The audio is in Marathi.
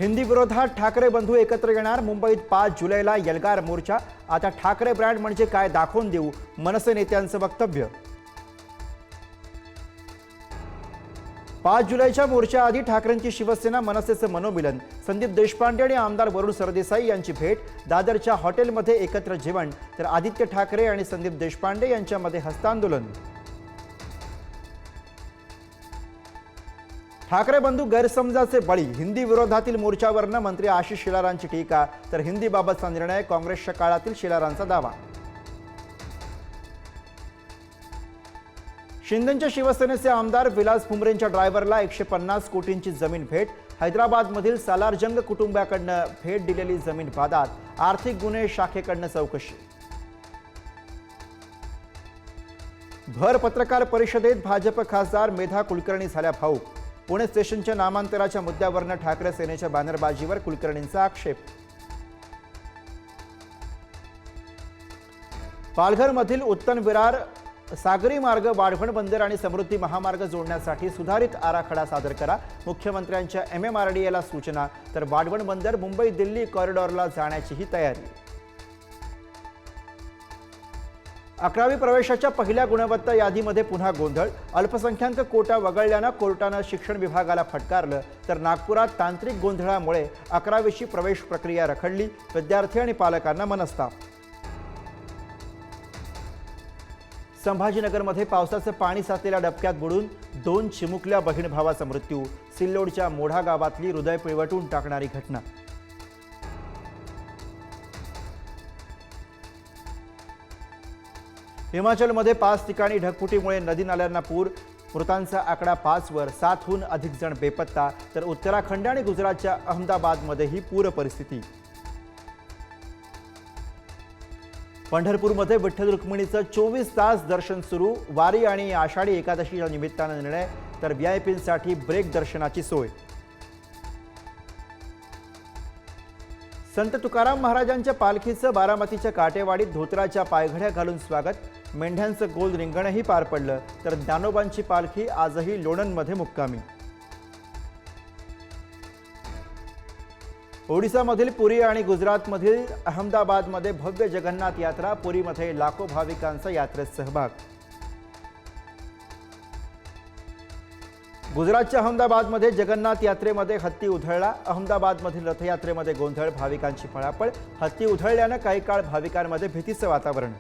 हिंदी विरोधात ठाकरे बंधू एकत्र येणार। मुंबईत 5 जुलैला एल्गार मोर्चा। आता ठाकरे ब्रँड म्हणजे काय दाखवून देऊ, मनसे नेत्यांचं वक्तव्य। 5 जुलैच्या मोर्चाआधी ठाकरेंची शिवसेना मनसेचं मनोमिलन। संदीप देशपांडे आणि आमदार वरुण सरदेसाई यांची भेट। दादरच्या हॉटेलमध्ये एकत्र जेवण, तर आदित्य ठाकरे आणि संदीप देशपांडे यांच्यामध्ये हस्तांदोलन। ठाकरे बंधू गैरसमजाचे बळी। हिंदी विरोधातील मोर्चावरनं मंत्री आशिष शेलारांची टीका, तर हिंदीबाबतचा निर्णय काँग्रेसच्या काळातील शेलारांचा दावा। शिंदेंच्या शिवसेनेचे आमदार विलास फुमरेंच्या ड्रायव्हरला 150 कोटींची जमीन भेट। हैदराबादमधील सालारजंग कुटुंबाकडनं भेट दिलेली जमीन वादात। आर्थिक गुन्हे शाखेकडनं चौकशी। भर पत्रकार परिषदेत भाजप खासदार मेधा कुलकर्णी झाल्या भाऊक। पुणे स्टेशनच्या नामांतराच्या मुद्द्यावरनं ठाकरे सेनेच्या बॅनरबाजीवर कुलकर्णींचा आक्षेप। पालघरमधील उत्तन विरार सागरी मार्ग, वाढवण बंदर आणि समृद्धी महामार्ग जोडण्यासाठी सुधारित आराखडा सादर करा। मुख्यमंत्र्यांच्या MMRDAला सूचना, तर वाढवण बंदर मुंबई दिल्ली कॉरिडॉरला जाण्याचीही तयारी। 11वी प्रवेशाच्या पहिल्या गुणवत्ता यादीमध्ये पुन्हा गोंधळ। अल्पसंख्याक कोटा वगळल्यानं कोर्टानं शिक्षण विभागाला फटकारलं, तर नागपुरात तांत्रिक गोंधळामुळे 11वीची प्रवेश प्रक्रिया रखडली। विद्यार्थी आणि पालकांना मनस्ताप। संभाजीनगरमध्ये पावसाचं पाणी साचलेल्या डबक्यात बुडून 2 चिमुकल्या बहीण भावाचा मृत्यू। सिल्लोडच्या मोढा गावातली हृदय पिळवटून टाकणारी घटना। हिमाचलमध्ये 5 ठिकाणी ढगफुटीमुळे नदी नाल्यांना पूर। मृतांचा आकडा 5 वर। 7हून अधिक जण बेपत्ता, तर उत्तराखंड आणि गुजरातच्या अहमदाबादमध्येही पूर परिस्थिती। पंढरपूरमध्ये विठ्ठल रुक्मिणीचं 24 तास दर्शन सुरू। वारी आणि आषाढी एकादशीच्या निमित्तानं निर्णय, तर VIPंसाठी ब्रेक दर्शनाची सोय। संत तुकाराम महाराजांच्या पालखीचं बारामतीच्या काटेवाडीत धोतराच्या पायघड्या घालून स्वागत। मेंढ्यांचं गोल रिंगणही पार पडलं, तर ज्ञानोबांची पालखी आजही लोणंदमध्ये मुक्कामी। ओडिसामधील पुरी आणि गुजरातमधील अहमदाबादमध्ये भव्य जगन्नाथ यात्रा। पुरीमध्ये लाखो भाविकांचा यात्रेत सहभाग। गुजरातच्या अहमदाबादमध्ये जगन्नाथ यात्रेमध्ये हत्ती उधळला। अहमदाबादमधील रथयात्रेमध्ये गोंधळ, भाविकांची पळापळ। हत्ती उधळल्यानं काही काळ भाविकांमध्ये भीतीचं वातावरण।